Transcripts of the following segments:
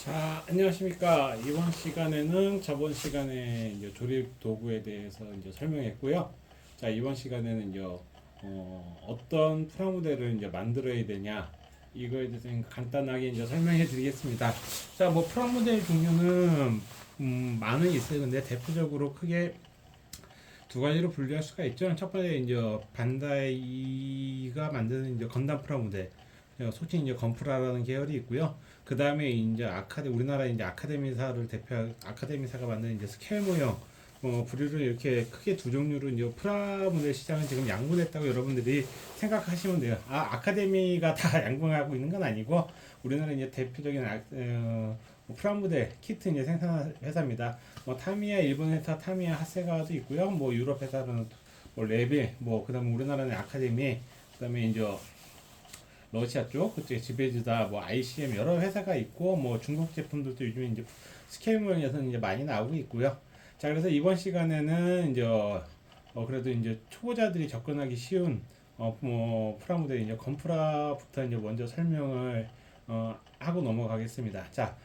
자, 안녕하십니까. 이번 시간에는 저번 시간에 이제 조립 도구에 대해서 이제 설명했고요. 자, 이번 시간에는 이제 어떤 프라모델을 이제 만들어야 되냐 이거에 대해서 간단하게 이제 설명해 드리겠습니다. 자, 뭐 프라모델 종류는 많은 있어요. 근데 대표적으로 크게 두 가지로 분류할 수가 있죠. 첫 번째 이제 반다이가 만드는 이제 건담 프라모델, 솔직히 이제 건프라라는 계열이 있고요. 그 다음에 이제 우리나라 이제 아카데미사를 대표 아카데미사가 만드는 이제 스케일 모형, 부류를 이렇게 크게 두 종류로 이제 프라모델 시장은 지금 양분했다고 여러분들이 생각하시면 돼요. 아카데미가 다 양분하고 있는 건 아니고 우리나라 이제 대표적인 프라모델 키트 이제 생산 회사입니다. 뭐 타미야 일본 회사 타미야 하세가도 있고요. 뭐 유럽 회사는 뭐 레벨, 뭐 그다음에 우리나라는 아카데미, 그다음에 이제 러시아 쪽 그쪽에 지베즈다, 뭐 ICM 여러 회사가 있고, 뭐 중국 제품들도 요즘 이제 스케일 모형에서는 이제 많이 나오고 있고요. 자, 그래서 이번 시간에는 이제 그래도 이제 초보자들이 접근하기 쉬운 뭐 프라모델 이제 건프라부터 이제 먼저 설명을 하고 넘어가겠습니다. 자,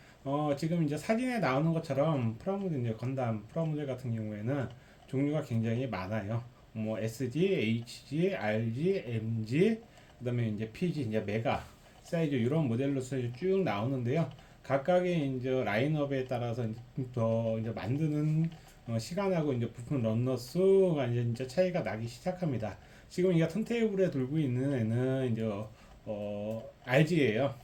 지금 이제 사진에 나오는 것처럼 프라모델 이제 건담 프라모델 같은 경우에는 종류가 굉장히 많아요. 뭐 SG, HG, RG, MG, 그다음에 이제 PG, 이제 메가 사이즈 이런 모델로서 쭉 나오는데요. 각각의 이제 라인업에 따라서 더 이제 만드는 시간하고 이제 부품 런너 수가 이제 차이가 나기 시작합니다. 지금 이게 턴테이블에 돌고 있는 애는 이제 RG예요.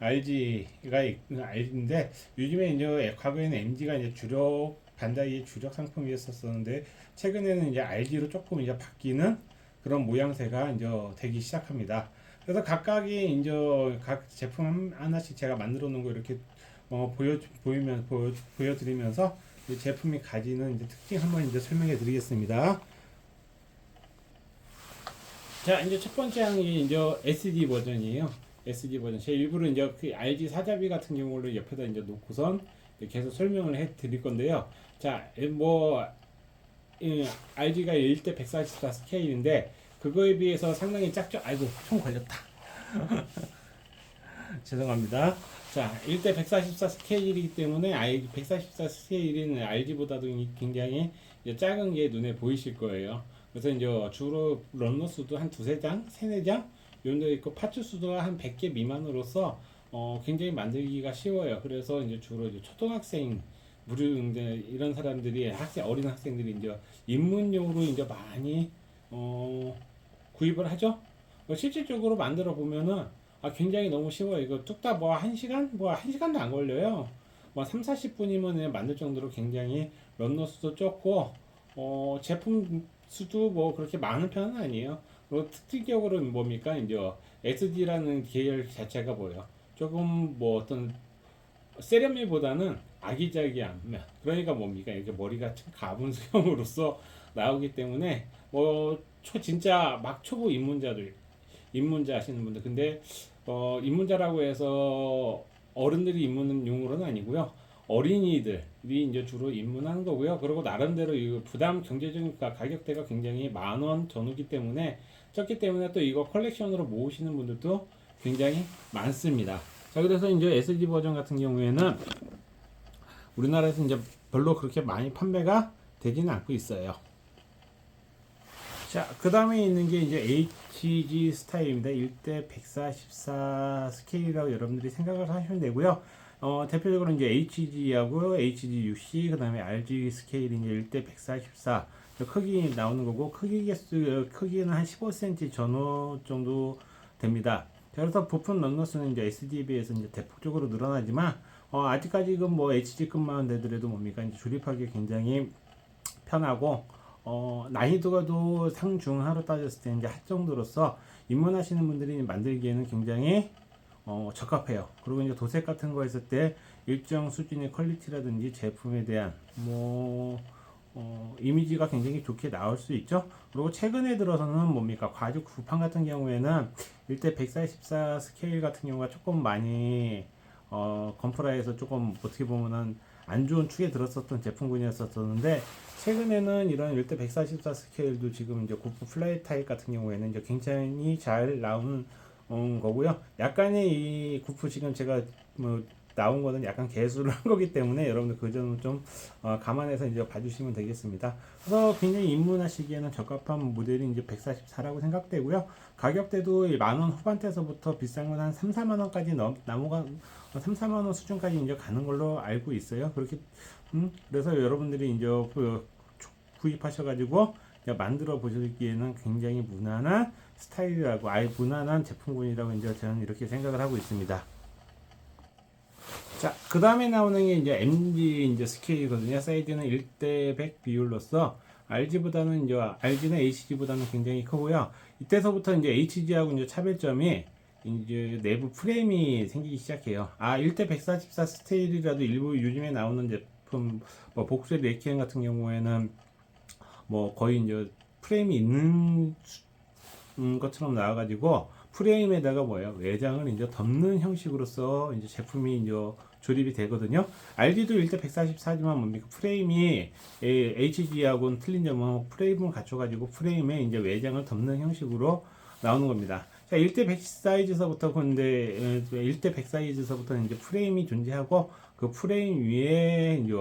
RG가 RG인데 요즘에 이제 과거에는 MG가 이제 주력 반다이의 주력 상품이었었는데 최근에는 이제 RG로 조금 이제 바뀌는 그런 모양새가 이제 되기 시작합니다. 그래서 각각이 이제 각 제품 하나씩 제가 만들어 놓은 거 이렇게 보여드리면서 제품이 가지는 이제 특징 한번 이제 설명해 드리겠습니다. 자, 이제 첫 번째 항이 이제 SD 버전이에요. SD 버전. 제 일부러 이제 그 RG 사자비 같은 경우를 옆에다 이제 놓고선 계속 설명을 해 드릴 건데요. 자, 뭐 RG가 1대 144 스케일인데 그거에 비해서 상당히 작죠. 아이고, 총 걸렸다. 죄송합니다. 자, 1대 144 스케일이기 때문에 144 스케일인 RG보다도 굉장히 작은 게 눈에 보이실 거예요. 그래서 이제 주로 런너 수도 한 두세 장, 세네 장 정도 있고, 파츠 수도 한 100개 미만으로서 굉장히 만들기가 쉬워요. 그래서 이제 주로 이제 초등학생 무료 이런 사람들이 어린 학생들이 이제 입문용으로 이제 많이 구입을 하죠. 실질적으로 만들어 보면은 굉장히 너무 쉬워요. 이거 뚝딱 뭐 1시간? 뭐 1시간도 안 걸려요. 뭐 3, 40분이면 만들 정도로 굉장히 런너 수도 적고, 제품 수도 뭐 그렇게 많은 편은 아니에요. 그리고 특징적으로 뭡니까? 이제 SD라는 계열 자체가 뭐예요? 조금 뭐 어떤 세련미보다는 아기자기한, 그러니까 뭡니까? 이렇게 머리가 참 가분 수형으로서 나오기 때문에 진짜 막 초보 입문자 하시는 분들, 근데 입문자라고 해서 어른들이 입문은 용으로는 아니고요. 어린이들이 이제 주로 입문하는 거고요. 그리고 나름대로 이 부담 경제적인 가격대가 굉장히 10,000원 전후기 때문에 적기 때문에 또 이거 컬렉션으로 모으시는 분들도 굉장히 많습니다. 자, 그래서 이제 SD 버전 같은 경우에는 우리나라에서 이제 별로 그렇게 많이 판매가 되지는 않고 있어요. 자, 그 다음에 있는 게 이제 HG 스타일입니다. 1대 144 스케일이라고 여러분들이 생각을 하시면 되고요. 대표적으로 이제 HG하고 HG6C, 그 다음에 RG 스케일이 이제 1대 144 크기 나오는 거고, 크기는 한 15cm 전후 정도 됩니다. 그래서 부품 런너스는 이제 SD에 비해서 이제 대폭적으로 늘어나지만, 아직까지는 뭐 HG급만 되더라도 뭡니까? 이제 조립하기 굉장히 편하고, 난이도가도 상중하로 따졌을 때 이제 할 정도로서 입문하시는 분들이 만들기에는 굉장히 적합해요. 그리고 이제 도색 같은 거 했을 때 일정 수준의 퀄리티라든지 제품에 대한 이미지가 굉장히 좋게 나올 수 있죠. 그리고 최근에 들어서는 뭡니까? 과주 구판 같은 경우에는 1대 144 스케일 같은 경우가 조금 많이 건프라에서 조금 어떻게 보면은 안 좋은 축에 들었었던 제품군이었었는데, 최근에는 이런 1대 144 스케일도 지금 이제 고프 플레이 타입 같은 경우에는 이제 굉장히 잘 나오는 거고요. 약간의 이 고프 지금 제가 뭐 나온 거는 약간 개수를 한 거기 때문에 여러분들 그 점은 좀 감안해서 이제 봐주시면 되겠습니다. 그래서 굉장히 입문하시기에는 적합한 모델이 이제 144라고 생각되고요. 가격대도 10,000원 후반대에서부터 비싼 건 한 3, 4만 원까지 나무가 3, 4만 원 수준까지 이제 가는 걸로 알고 있어요. 그렇게 그래서 여러분들이 이제 구입하셔가지고 만들어 보시기에는 굉장히 무난한 스타일이라고, 아예 무난한 제품군이라고 이제 저는 이렇게 생각을 하고 있습니다. 자, 그 다음에 나오는 게 이제 MG 이제 스케일이거든요. 사이즈는 1대 100 비율로서 RG보다는 이제 RG는 HG보다는 굉장히 크고요. 이때서부터 이제 HG하고 이제 차별점이 이제 내부 프레임이 생기기 시작해요. 1대 144 스테일이라도 일부 요즘에 나오는 제품, 뭐 복수의 레키엠 같은 경우에는 뭐 거의 이제 프레임이 있는 것처럼 나와가지고 프레임에다가 뭐예요, 외장을 이제 덮는 형식으로서 이제 제품이 이제 조립이 되거든요. RG도 1대 144지만 뭡니까, 프레임이 HG하고는 틀린 점은 프레임을 갖춰가지고 프레임에 이제 외장을 덮는 형식으로 나오는 겁니다. 자, 1대 100 사이즈서부터, 근데 1대 100 사이즈서부터 이제 프레임이 존재하고 그 프레임 위에 이제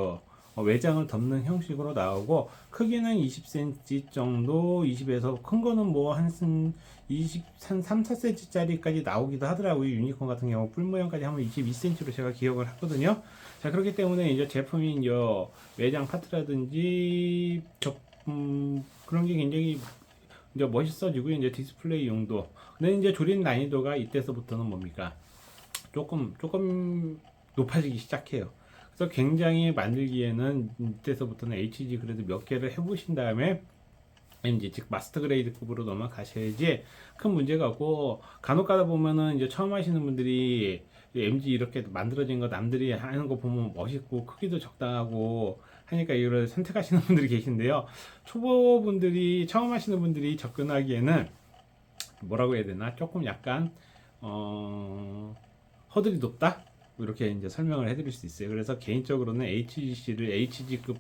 외장을 덮는 형식으로 나오고, 크기는 20cm 정도, 20에서 큰 거는 뭐 한 3, 4cm 짜리까지 나오기도 하더라고요. 유니콘 같은 경우 뿔 모양까지 하면 22cm로 제가 기억을 하거든요. 자, 그렇기 때문에 이제 제품이 이제 외장 파트라든지 그런 게 굉장히 이제 멋있어지고, 이제 디스플레이 용도. 근데 이제 조립 난이도가 이때서부터는 뭡니까, 조금 높아지기 시작해요. 그래서 굉장히 만들기에는 이때서부터는 HG 그래도 몇 개를 해보신 다음에 MG, 즉 마스터 그레이드급으로 넘어가셔야지 큰 문제가 없고, 간혹 가다 보면은 이제 처음 하시는 분들이 MG 이렇게 만들어진 거 남들이 하는 거 보면 멋있고 크기도 적당하고 하니까 이걸 선택하시는 분들이 계신데요. 초보분들이, 처음 하시는 분들이 접근하기에는 뭐라고 해야 되나, 조금 약간 허들이 높다, 이렇게 이제 설명을 해드릴 수 있어요. 그래서 개인적으로는 HGC를 HG급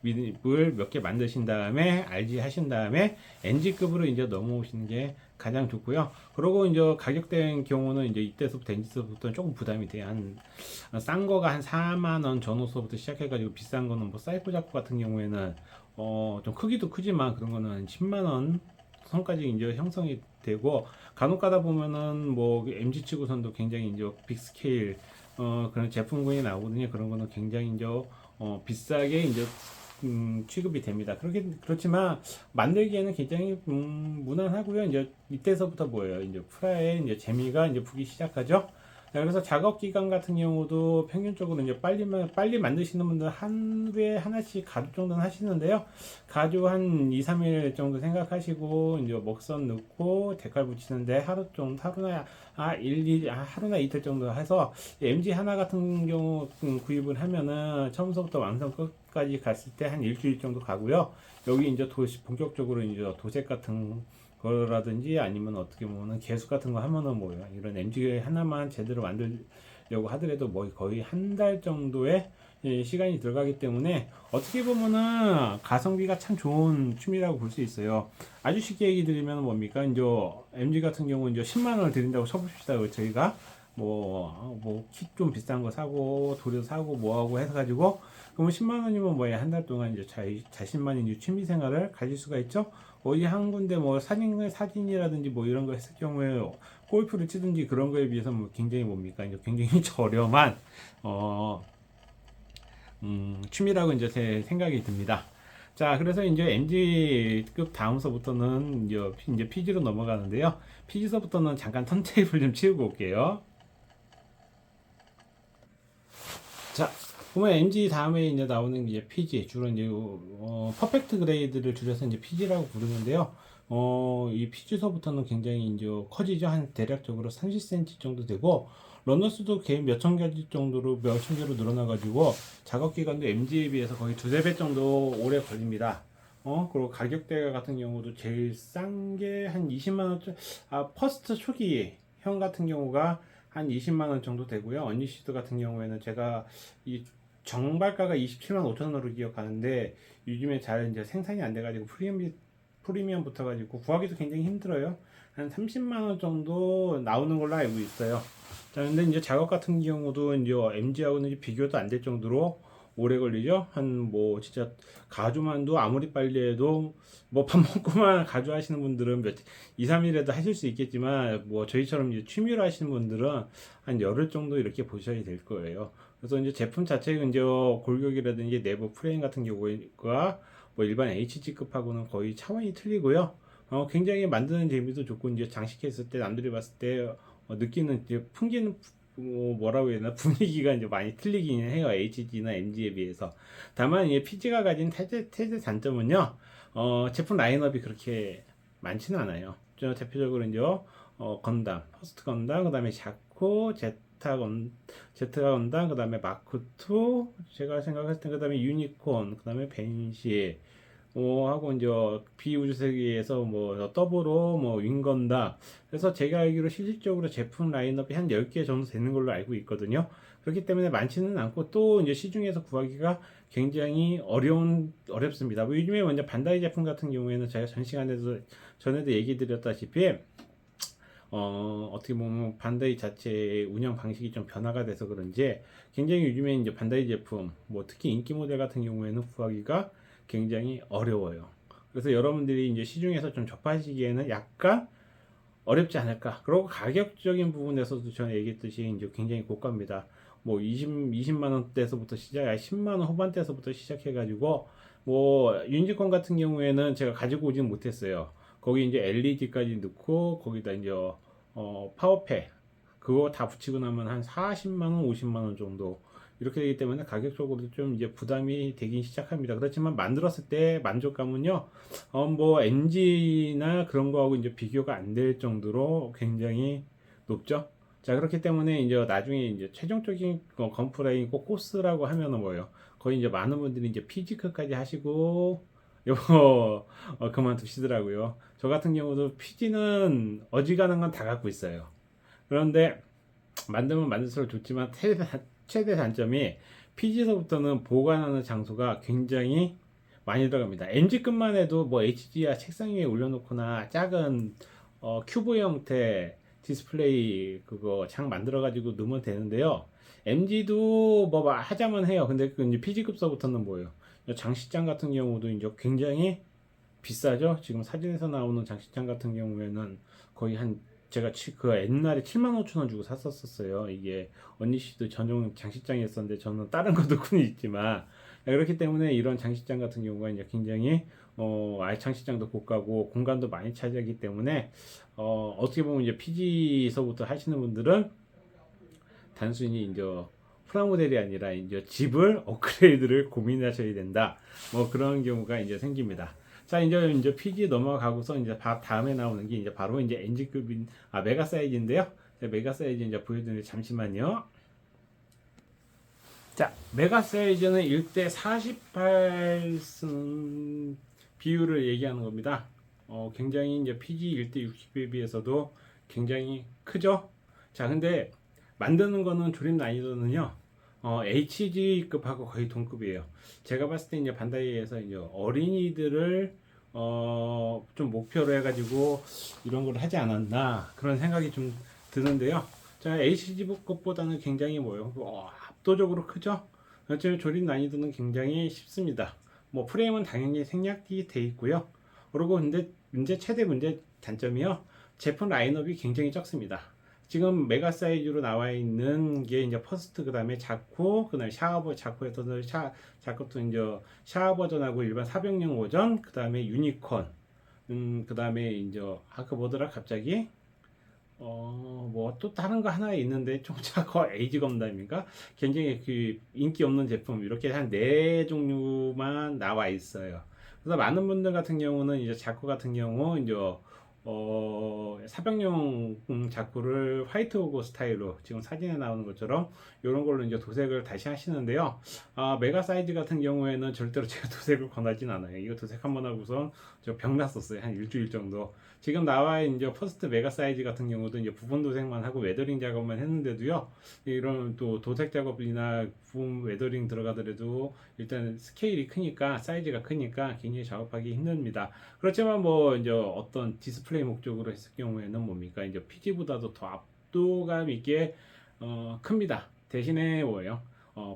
을 몇 개 만드신 다음에 RG 하신 다음에 NG급으로 이제 넘어오시는 게 가장 좋고요. 그리고 이제 가격대인 경우는 이제 이때서부터 NG서부터 조금 부담이 돼요. 싼 거가 한 4만 원 전후서부터 시작해가지고, 비싼 거는 뭐 사이코 잡고 같은 경우에는 좀 크기도 크지만 그런 거는 한 10만 원 선까지 이제 형성이 되고, 간혹 가다 보면은 뭐 MG 치고선도 굉장히 이제 빅 스케일 그런 제품군이 나오거든요. 그런 거는 굉장히 이제 비싸게 이제 취급이 됩니다. 그렇지만 만들기에는 굉장히 무난하고요. 이제 이때서부터 뭐예요, 이제 프라의 이제 재미가 이제 붙기 시작하죠. 자, 그래서 작업 기간 같은 경우도 평균적으로 이제 빨리 만드시는 분들 하루에 하나씩 가죽 정도는 하시는데요. 가죽 한 2, 3일 정도 생각하시고 이제 먹선 넣고 데칼 붙이는데 하루나 이틀 정도 해서, MG 하나 같은 경우 구입을 하면은 처음부터 완성 끝까지 갔을 때 한 일주일 정도 가고요. 여기 이제 본격적으로 이제 도색 같은 거라든지 아니면 어떻게 보면 개수 같은 거 하면은 뭐예요, 이런 MG 하나만 제대로 만들려고 하더라도 뭐 거의 한 달 정도의 시간이 들어가기 때문에 어떻게 보면은 가성비가 참 좋은 취미라고 볼 수 있어요. 아주 쉽게 얘기 드리면 뭡니까, 이제 MG 같은 경우 이제 10만 원을 드린다고 쳐봅시다. 저희가 뭐 킷 좀 비싼 거 사고 도료 사고 뭐하고 해가지고, 그러면 10만 원이면 뭐야, 한 달 동안 이제 자신만의 이제 취미 생활을 가질 수가 있죠. 어디 한 군데 뭐 사진이라든지 뭐 이런 거 했을 경우에 골프를 치든지 그런 거에 비해서 뭐 굉장히 뭡니까, 이제 굉장히 저렴한 취미라고 이제 제 생각이 듭니다. 자, 그래서 이제 MG급 다음서부터는 이제 PG로 넘어가는데요. PG서부터는 잠깐 턴테이블 좀 치우고 올게요. 자, 보면 MG 다음에 이제 나오는 게 이제 PG, 주로 이제 퍼펙트 그레이드를 줄여서 이제 PG라고 부르는데요. 이 PG서부터는 굉장히 이제 커지죠. 한 대략적으로 30cm 정도 되고, 러너스도 개 몇천 가지 정도로 몇천 개로 늘어나가지고 작업 기간도 MG에 비해서 거의 두세 배 정도 오래 걸립니다. 그리고 가격대 같은 경우도 제일 싼 게 한 20만 원, 퍼스트 초기 형 같은 경우가 한 20만 원 정도 되고요. 언니시드 같은 경우에는 제가 이 정발가가 27만 5천 원으로 기억하는데, 요즘에 잘 이제 생산이 안 돼가지고 프리미엄 붙어가지고 구하기도 굉장히 힘들어요. 한 30만 원 정도 나오는 걸로 알고 있어요. 자, 근데 이제 작업 같은 경우도 이제 MG하고는 비교도 안 될 정도로 오래 걸리죠. 한 뭐 진짜 가주만도 아무리 빨리 해도 뭐 밥 먹고만 가주 하시는 분들은 2, 3일에도 하실 수 있겠지만 뭐 저희처럼 이제 취미로 하시는 분들은 한 열흘 정도 이렇게 보셔야 될 거예요. 그래서 이제 제품 자체가 이제 골격이라든지 내부 프레임 같은 경우가 뭐 일반 HG급하고는 거의 차원이 틀리고요. 굉장히 만드는 재미도 좋고 이제 장식했을 때 남들이 봤을 때 느끼는 이제 풍기는 뭐라고 해야 되나 분위기가 이제 많이 틀리긴 해요. HG나 MG에 비해서. 다만 이 PG가 가진 최대 단점은요. 제품 라인업이 그렇게 많지는 않아요. 대표적으로 이제 건담, 퍼스트 건담, 그다음에 샤코, 제트가 건담, 그다음에 마크 2, 제가 생각했을 때 그다음에 유니콘, 그다음에 벤시, 하고 이제 비우주 세계에서 뭐 더블로 뭐 윙건다. 그래서 제가 알기로 실질적으로 제품 라인업이 한 10개 정도 되는 걸로 알고 있거든요. 그렇기 때문에 많지는 않고 또 이제 시중에서 구하기가 굉장히 어렵습니다. 뭐 요즘에 먼저 반다이 제품 같은 경우에는 제가 전 시간에도 전에도 얘기 드렸다시피 어떻게 보면 반다이 자체의 운영 방식이 좀 변화가 돼서 그런지 굉장히 요즘에 이제 반다이 제품, 뭐 특히 인기 모델 같은 경우에는 구하기가 굉장히 어려워요. 그래서 여러분들이 이제 시중에서 좀 접하시기에는 약간 어렵지 않을까. 그리고 가격적인 부분에서도 저는 얘기했듯이 이제 굉장히 고가입니다. 뭐 20만 원대에서부터 시작, 10만 원 후반대에서부터 시작해가지고 뭐 유니콘 같은 경우에는 제가 가지고 오지는 못했어요. 거기 이제 LED까지 넣고 거기다 이제 파워팩 그거 다 붙이고 나면 한 40만 원, 50만 원 정도 이렇게 되기 때문에 가격적으로 좀 이제 부담이 되긴 시작합니다. 그렇지만 만들었을 때 만족감은요, 뭐 MG나 그런 거하고 이제 비교가 안 될 정도로 굉장히 높죠. 자, 그렇기 때문에 이제 나중에 이제 최종적인 건프라인 꼭 코스라고 하면은 뭐예요? 거의 이제 많은 분들이 이제 피지컬까지 하시고 이거 그만두시더라고요. 저 같은 경우도 피지는 어지간한 건 다 갖고 있어요. 그런데 만들면 만들수록 좋지만 최대 단점이 PG서부터는 보관하는 장소가 굉장히 많이 들어갑니다. MG급만 해도 뭐 HDR 책상 위에 올려놓거나 작은 큐브 형태 디스플레이 그거 창 만들어 가지고 넣으면 되는데요. MG도 뭐 하자면 해요. 근데 그 이제 PG급서부터는 뭐예요? 장식장 같은 경우도 이제 굉장히 비싸죠. 지금 사진에서 나오는 장식장 같은 경우에는 거의 한 제가 그 옛날에 7만 5천 원 주고 샀었어요. 이게 언니 씨도 전용 장식장이었었는데 저는 다른 것도 꾼이 있지만 그렇기 때문에 이런 장식장 같은 경우가 이제 굉장히 아예 장식장도 고가고 공간도 많이 차지하기 때문에 어떻게 보면 이제 PG서부터 하시는 분들은 단순히 이제 프라모델이 아니라 이제 집을 업그레이드를 고민하셔야 된다. 뭐 그런 경우가 이제 생깁니다. 자, 이제 PG 넘어가고서 이제 다음에 나오는 게 이제 바로 이제 NG급인 메가 사이즈인데요. 메가 사이즈 이제 보여드리는데 잠시만요. 자, 메가 사이즈는 1대 48 비율을 얘기하는 겁니다. 굉장히 이제 PG 1대 60에 비해서도 굉장히 크죠. 자, 근데 만드는 거는 조립 난이도는요. HG급하고 거의 동급이에요. 제가 봤을 때 이제 반다이에서 이제 어린이들을 좀 목표로 해가지고 이런 걸 하지 않았나 그런 생각이 좀 드는데요. 자, HG급보다는 굉장히 뭐요? 압도적으로 크죠. 그렇지만 조립 난이도는 굉장히 쉽습니다. 뭐 프레임은 당연히 생략이 돼 있고요. 그리고 근데 최대 문제 단점이요. 제품 라인업이 굉장히 적습니다. 지금 메가 사이즈로 나와 있는 게 이제 퍼스트, 그 다음에 자쿠, 그 다음에 자쿠에서도 자쿠도 이제 샤워 버전하고 일반 사병용 버전, 그 다음에 유니콘, 그 다음에 이제 아까 뭐더라 갑자기 뭐 또 다른 거 하나 있는데 좀 자꾸 에이지 건담인가? 굉장히 그 인기 없는 제품 이렇게 한 네 종류만 나와 있어요. 그래서 많은 분들 같은 경우는 이제 자쿠 같은 경우 이제 사병용 자쿠를 화이트 오고 스타일로 지금 사진에 나오는 것처럼 이런 걸로 이제 도색을 다시 하시는데요. 메가 사이즈 같은 경우에는 절대로 제가 도색을 권하진 않아요. 이거 도색 한번 하고선 저 병 났었어요. 한 일주일 정도. 지금 나와 이제 퍼스트 메가 사이즈 같은 경우도 이제 부분 도색만 하고 웨더링 작업만 했는데도요. 이런 또 도색 작업이나 부분 웨더링 들어가더라도 일단 스케일이 크니까 사이즈가 크니까 굉장히 작업하기 힘듭니다. 그렇지만 뭐 이제 어떤 디스플레이 디스플레이 목적으로 했을 경우에는 뭡니까? 이제 PG보다도 더 압도감 있게 큽니다. 대신에 뭐예요?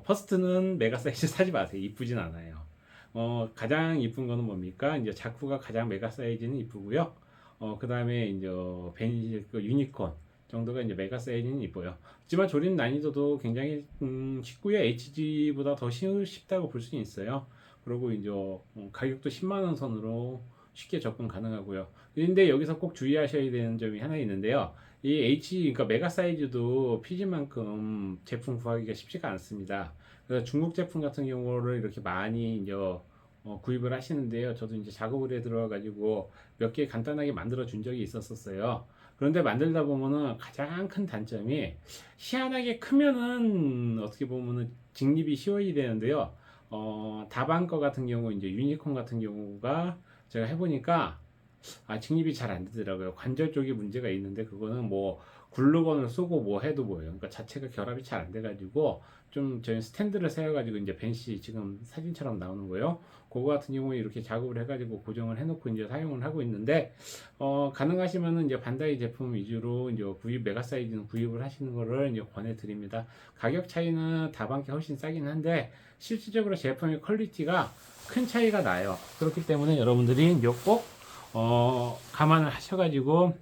퍼스트는 메가 사이즈 사지 마세요. 이쁘진 않아요. 가장 이쁜 거는 뭡니까? 이제 자쿠가 가장 메가 사이즈는 이쁘고요. 그 다음에 이제 그 유니콘 정도가 이제 메가 사이즈는 이뻐요. 하지만 조립 난이도도 굉장히 쉽고요. HG보다 더 쉽다고 볼 수 있어요. 그리고 이제 가격도 10만 원 선으로 쉽게 접근 가능하고요. 근데 여기서 꼭 주의하셔야 되는 점이 하나 있는데요. 이 그러니까 메가 사이즈도 PG만큼 제품 구하기가 쉽지가 않습니다. 그래서 중국 제품 같은 경우를 이렇게 많이 이제 구입을 하시는데요. 저도 이제 작업을 해 들어가지고 몇 개 간단하게 만들어 준 적이 있었어요. 그런데 만들다 보면은 가장 큰 단점이 희한하게 크면은 어떻게 보면은 직립이 쉬워야 되는데요. 다반 거 같은 경우 이제 유니콘 같은 경우가 제가 해보니까 직립이 잘 안 되더라고요. 관절 쪽에 문제가 있는데 그거는 뭐 글루건을 쓰고 뭐 해도 뭐예요. 그러니까 자체가 결합이 잘 안 돼가지고 좀 저희 스탠드를 세워가지고 이제 벤시 지금 사진처럼 나오는 거예요. 그거 같은 경우에 이렇게 작업을 해가지고 고정을 해놓고 이제 사용을 하고 있는데 가능하시면은 이제 반다이 제품 위주로 이제 메가 사이즈는 구입을 하시는 거를 이제 권해드립니다. 가격 차이는 다반께 훨씬 싸긴 한데 실질적으로 제품의 퀄리티가 큰 차이가 나요. 그렇기 때문에 여러분들이 이제 꼭 감안을 하셔가지고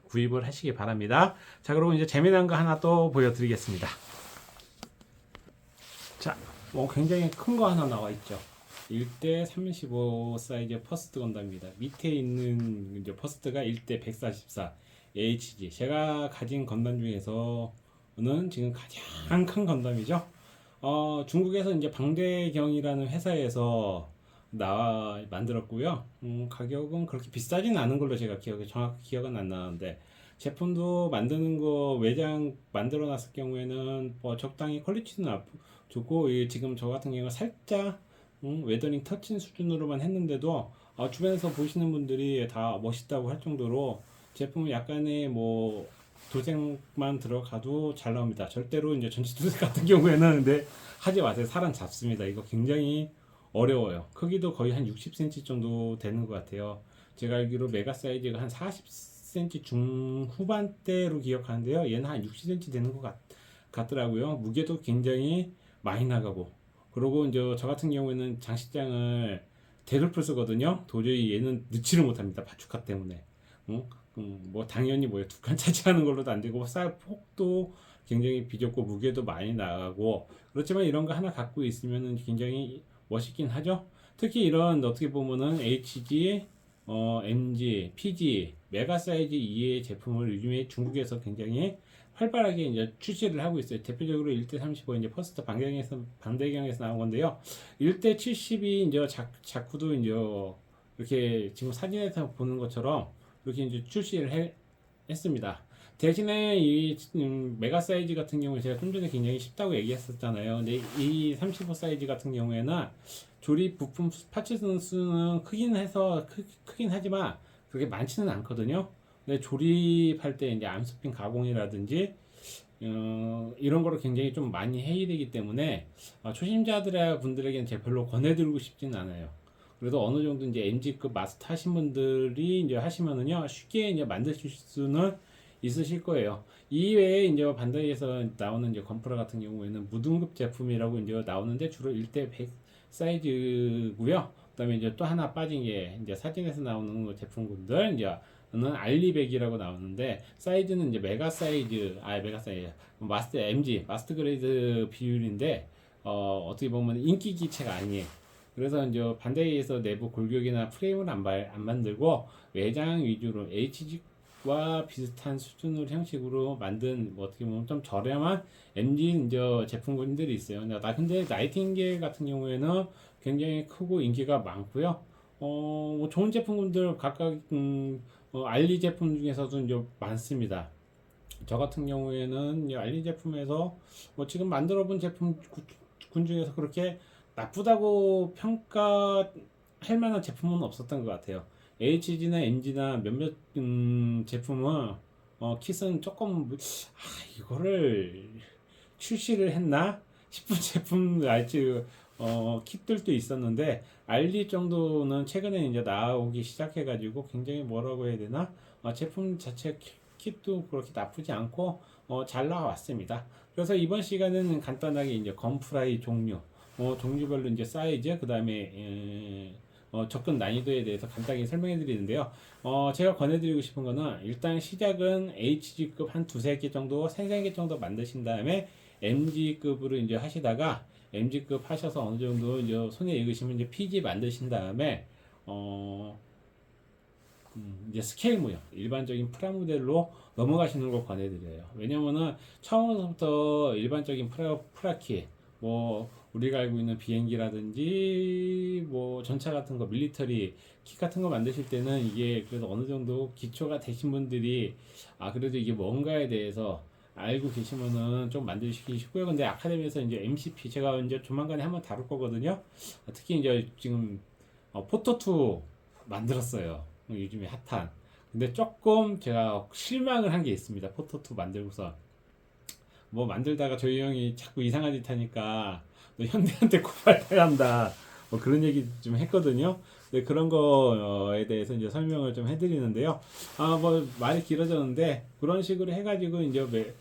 구입을 하시기 바랍니다. 자, 그리고 이제 재미난 거 하나 또 보여드리겠습니다. 자, 굉장히 큰 거 하나 나와 있죠. 1대 35 사이즈 퍼스트 건담입니다. 밑에 있는 이제 퍼스트가 1대 144 HG. 제가 가진 건담 중에서는 지금 가장 큰 건담이죠. 중국에서 이제 방대경이라는 회사에서 만들었고요. 가격은 그렇게 비싸진 않은 걸로 제가 정확히 기억은 안 나는데 제품도 만드는 거 외장 만들어 놨을 경우에는 뭐 적당히 퀄리티는 좋고 지금 저 같은 경우는 살짝 웨더링 터친 수준으로만 했는데도 주변에서 보시는 분들이 다 멋있다고 할 정도로 제품은 약간의 뭐 도색만 들어가도 잘 나옵니다. 절대로 이제 전체 도색 같은 경우에는 근데 하지 마세요. 사람 잡습니다. 이거 굉장히 어려워요. 크기도 거의 한 60cm 정도 되는 것 같아요. 제가 알기로 메가 사이즈가 한 40cm 중후반대로 기억하는데요. 얘는 한 60cm 되는 것 같더라고요. 무게도 굉장히 많이 나가고. 그리고 이제 저 같은 경우에는 장식장을 대들풀 쓰거든요. 도저히 얘는 넣지를 못합니다. 바축카 때문에. 뭐 당연히 두 칸 차지하는 걸로도 안 되고 폭도 굉장히 비좁고 무게도 많이 나가고 그렇지만 이런 거 하나 갖고 있으면 굉장히 멋있긴 하죠. 특히 이런 어떻게 보면은 HG, MG, PG, 메가 사이즈 이의 제품을 요즘에 중국에서 굉장히 활발하게 이제 출시를 하고 있어요. 대표적으로 1대 35 이제 퍼스트 반대경에서 나온 건데요. 1대 70이 이제 자쿠도 이제 이렇게 지금 사진에서 보는 것처럼 이렇게 이제 출시를 했습니다. 대신에 이 메가 사이즈 같은 경우에 제가 좀 전에 굉장히 쉽다고 얘기했었잖아요. 근데 이 35 사이즈 같은 경우에는 조립 부품 파츠 수는 크긴 하지만 그렇게 많지는 않거든요. 근데 조립할 때 이제 암스핀 가공이라든지 이런 거를 굉장히 좀 많이 해야 되기 때문에 초심자들 분들에게는 제가 별로 권해드리고 싶지는 않아요. 그래도 어느 정도 이제 MG급 마스터 하신 분들이 이제 하시면은요 쉽게 이제 만드실 수는 있으실 거예요. 이외에 이제 반다이에서 나오는 이제 건프라 같은 경우에는 무등급 제품이라고 이제 나오는데 주로 1대 100 사이즈고요. 그다음에 이제 또 하나 빠진 게 이제 사진에서 나오는 제품군들 이제는 알리백이라고 나오는데 사이즈는 이제 메가 사이즈, 마스터 MG 마스터 그레이드 비율인데 어떻게 보면 인기 기체가 아니에요. 그래서 이제 반다이에서 내부 골격이나 프레임을 안 만들고 외장 위주로 HG와 비슷한 수준으로 형식으로 만든 어떻게 보면 좀 저렴한 MG 이제 제품군들이 있어요. 근데 나이팅게일 같은 경우에는 굉장히 크고 인기가 많고요. 뭐 좋은 제품군들 각각 알리 제품 중에서도 이제 많습니다. 저 같은 경우에는 알리 제품에서 뭐 지금 만들어본 제품 군 중에서 그렇게 나쁘다고 평가할 만한 제품은 없었던 것 같아요. HG나 MG나 몇몇 제품은 킷은 조금 이거를 출시를 했나 싶은 제품 킷들도 있었는데 알리 정도는 최근에 이제 나오기 시작해가지고 굉장히 뭐라고 해야 되나 제품 자체 kit도 그렇게 나쁘지 않고 잘 나왔습니다. 그래서 이번 시간에는 간단하게 이제 건프라이 종류, 종류별로 이제 사이즈, 그 다음에 접근 난이도에 대해서 간단하게 설명해 드리는데요. 제가 권해드리고 싶은 거는 일단 시작은 HG급 한 두세 개 정도, 세네 개 정도 만드신 다음에 MG급으로 이제 하시다가 MG급 하셔서 어느 정도 이제 손에 익으시면 이제 PG 만드신 다음에 이제 스케일 모형, 일반적인 프라모델로 넘어가시는 걸 권해드려요. 왜냐면은 처음부터 일반적인 프라키, 뭐 우리가 알고 있는 비행기라든지 뭐 전차 같은 거, 밀리터리 킷 같은 거 만드실 때는 이게 그래도 어느 정도 기초가 되신 분들이 그래도 이게 뭔가에 대해서 알고 계시면은 좀 만드시기 쉽고요. 근데 아카데미에서 이제 MCP 제가 이제 조만간에 한번 다룰 거거든요. 특히 이제 지금 포토2 만들었어요. 요즘에 핫한. 근데 조금 제가 실망을 한 게 있습니다. 포토2 만들고서. 뭐 만들다가 저희 형이 자꾸 이상한 짓 하니까 너 현대한테 고발당한다. 뭐 그런 얘기 좀 했거든요. 근데 그런 거에 대해서 이제 설명을 좀 해드리는데요. 뭐 말이 길어졌는데 그런 식으로 해가지고 이제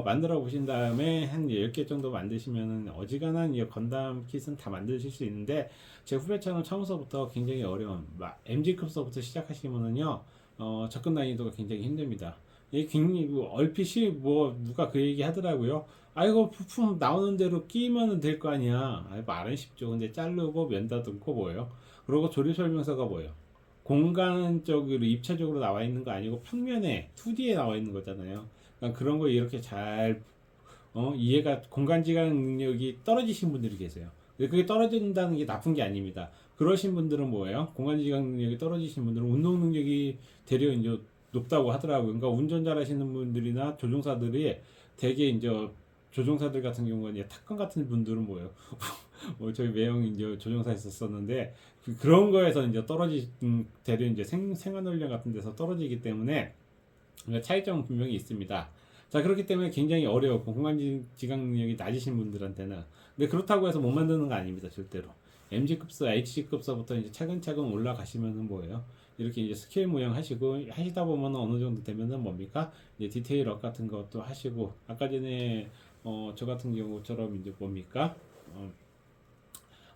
만들어 보신 다음에 한 10개 정도 만드시면은 어지간한 이 건담 킷은 다 만드실 수 있는데 제 후배처럼 처음서부터 굉장히 어려운 MG급서부터 시작하시면은요 접근 난이도가 굉장히 힘듭니다. 이 굉장히 얼핏이 뭐 누가 그 얘기 하더라고요. 아이고 부품 나오는 대로 끼면 될 거 아니야. 말은 쉽죠. 근데 자르고 면다듬고 뭐예요? 그리고 조립 설명서가 뭐예요? 공간적으로 입체적으로 나와 있는 거 아니고 평면에 2D에 나와 있는 거잖아요. 그러니까 그런 거 이렇게 잘 이해가 공간지각 능력이 떨어지신 분들이 계세요. 근데 그게 떨어진다는 게 나쁜 게 아닙니다. 그러신 분들은 뭐예요? 공간지각 능력이 떨어지신 분들은 운동 능력이 되려 이제 높다고 하더라고요. 그러니까 운전 잘하시는 분들이나 조종사들이 대개 이제 조종사들 같은 경우는 이제 탑건 같은 분들은 뭐예요? 저희 매형 이제 조종사 했었었는데 그런 거에서 이제 대려 이제 생활훈련 같은 데서 떨어지기 때문에 차이점은 분명히 있습니다. 자, 그렇기 때문에 굉장히 어려웠고 공간지각 능력이 낮으신 분들한테는 근데 그렇다고 해서 못 만드는 거 아닙니다. 절대로. MG급서, HG급서부터 이제 차근차근 올라가시면은 뭐예요? 이렇게 이제 스케일 모형 하시다 보면 어느 정도 되면은 뭡니까? 이제 디테일업 같은 것도 하시고 아까 전에 저 같은 경우처럼 이제 뭡니까?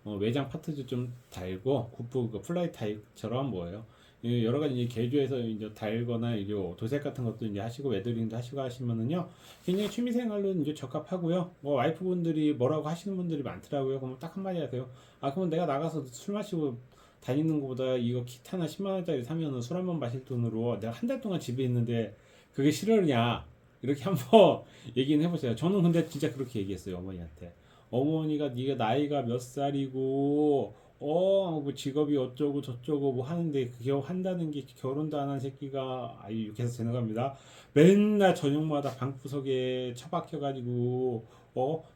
외장 파트도 좀 달고 국부 그 플라이 타입처럼 뭐예요? 여러 가지 이제 개조해서 이제 달거나 이제 도색 같은 것도 이제 하시고 웨더링도 하시고 하시면은요 굉장히 취미생활로 이제 적합하고요. 뭐 와이프분들이 뭐라고 하시는 분들이 많더라고요. 그러면 딱 한마디 하세요. 그러면 내가 나가서 술 마시고 다니는 것보다 이거 킷 하나 10만 원짜리 사면은 술 한 번 마실 돈으로 내가 한 달 동안 집에 있는데 그게 싫으냐? 이렇게 한번 얘기는 해보세요. 저는 근데 진짜 그렇게 얘기했어요 어머니한테. 어머니가 네가 나이가 몇 살이고 뭐 직업이 어쩌고 저쩌고 뭐 하는데 그게 한다는 게 결혼도 안 한 새끼가 이렇게 해서 지나갑니다. 맨날 저녁마다 방구석에 처박혀 가지고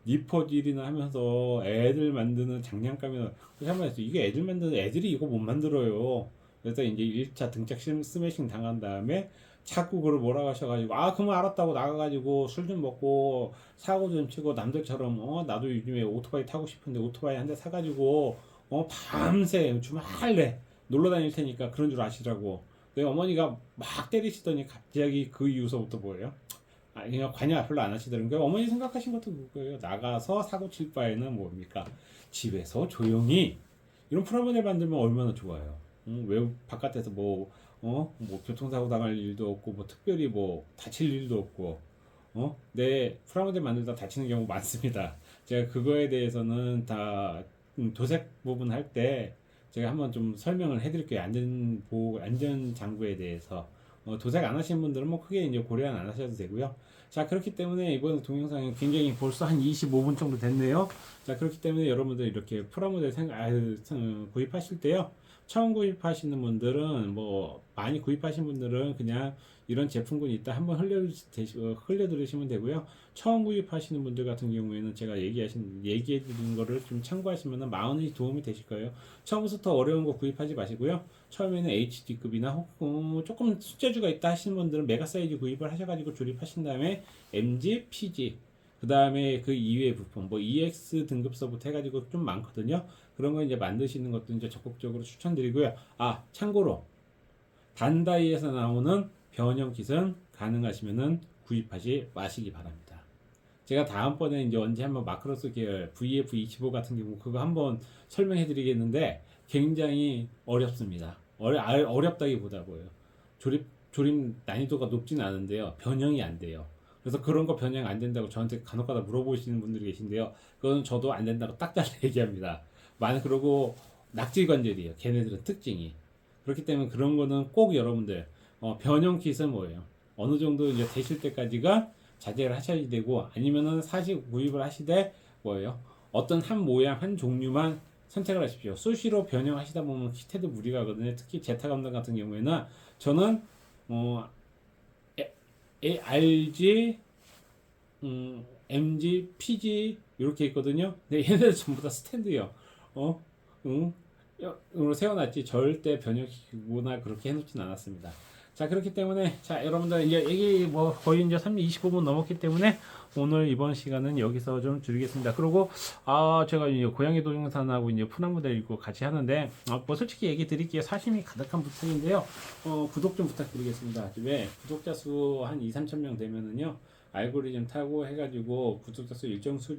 니퍼딜이나 하면서 애들 만드는 장난감이나 한번 했어. 이게 애들 만드는 애들이 이거 못 만들어요. 그래서 이제 1차 등짝 스매싱 당한 다음에 자꾸 그걸 뭐라고 하셔가지고 그러면 알았다고 나가가지고 술 좀 먹고 사고 좀 치고 남들처럼 나도 요즘에 오토바이 타고 싶은데 오토바이 한 대 사가지고 밤새 주말에 놀러 다닐 테니까 그런 줄 아시라고. 내 어머니가 막 때리시더니 갑자기 그 이후서부터 뭐예요? 그냥 관여 별로 안 하시더라고요. 어머니 생각하신 것도 그거예요. 나가서 사고 칠 바에는 뭡니까? 집에서 조용히 이런 프라모델 만들면 얼마나 좋아요. 왜 바깥에서 뭐 교통사고 당할 일도 없고 뭐 특별히 뭐 다칠 일도 없고 내 프라모델 만들다 다치는 경우 많습니다. 제가 그거에 대해서는 다 도색 부분 할 때 제가 한번 좀 설명을 해드릴게요. 안전 장구에 대해서 도색 안 하시는 분들은 뭐 크게 이제 고려는 안 하셔도 되고요. 자, 그렇기 때문에 이번 동영상이 굉장히 벌써 한 25분 정도 됐네요. 자, 그렇기 때문에 여러분들 이렇게 프라모델 구입하실 때요. 처음 구입하시는 분들은 뭐 많이 구입하신 분들은 그냥 이런 제품군이 있다 한번 흘려 들으시면 되고요. 처음 구입하시는 분들 같은 경우에는 제가 얘기해 드린 거를 좀 참고하시면 많이 도움이 되실 거예요. 처음부터 어려운 거 구입하지 마시고요. 처음에는 HD급이나 혹은 조금 숙제주가 있다 하시는 분들은 메가 사이즈 구입을 하셔가지고 조립하신 다음에 MG, PG 그 다음에 그 이외의 부품 뭐 EX 등급서부터 해가지고 좀 많거든요. 그런 거 이제 만드시는 것도 이제 적극적으로 추천드리고요. 참고로 반다이에서 나오는 변형 킷은 가능하시면은 구입하지 마시기 바랍니다. 제가 다음번에 이제 언제 한번 마크로스 계열 VF25 같은 경우 그거 한번 설명해 드리겠는데 굉장히 어렵습니다. 어렵다기보다고요. 조립 난이도가 높진 않은데요. 변형이 안 돼요. 그래서 그런 거 변형 안 된다고 저한테 간혹가다 물어보시는 분들이 계신데요. 그건 저도 안 된다고 딱 잘라 얘기합니다. 그러고 낙질 관절이에요. 걔네들은 특징이. 그렇기 때문에 그런 거는 꼭 여러분들 변형 킷은 뭐예요? 어느 정도 이제 되실 때까지가 자제를 하셔야 되고 아니면은 사실 구입을 하시되 뭐예요? 어떤 한 모양 한 종류만 선택을 하십시오. 수시로 변형하시다 보면 킷에도 무리가 가거든요. 특히 제타 감당 같은 경우에는 저는 RG, MG, PG 이렇게 있거든요. 근데 얘네들 전부 다 스탠드요. 응, 으로 세워놨지 절대 변형시키거나 그렇게 해놓진 않았습니다. 자 그렇기 때문에 자 여러분들 이제 얘기 뭐 거의 이제 25분 넘었기 때문에 오늘 이번 시간은 여기서 좀 줄이겠습니다. 그리고 제가 이제 고양이 동영상하고 이제 푸나무들 읽고 같이 하는데 뭐 솔직히 얘기 드릴게요. 사심이 가득한 부탁인데요. 구독 좀 부탁드리겠습니다. 왜 구독자 수 한 2, 3천 명 되면은요. 알고리즘 타고 해가지고 구독자 수 일정 수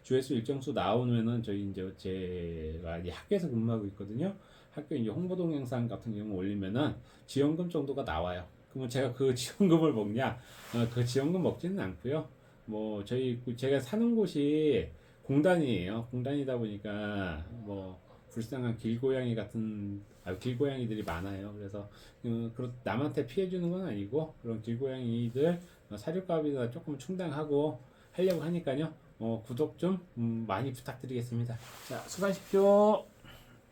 조회수 일정 수 나오면은 저희 이제 제가 이제 학교에서 근무하고 있거든요. 학교 이제 홍보 동영상 같은 경우 올리면은 지원금 정도가 나와요. 그러면 제가 그 지원금을 먹냐? 그 지원금 먹지는 않고요. 뭐 제가 사는 곳이 공단이에요. 공단이다 보니까 뭐 불쌍한 길고양이 같은 길고양이들이 많아요. 그래서 남한테 피해 주는 건 아니고 그런 길고양이들 사료값이나 조금 충당하고 하려고 하니까요. 구독 좀 많이 부탁드리겠습니다. 자, 수고하십시오.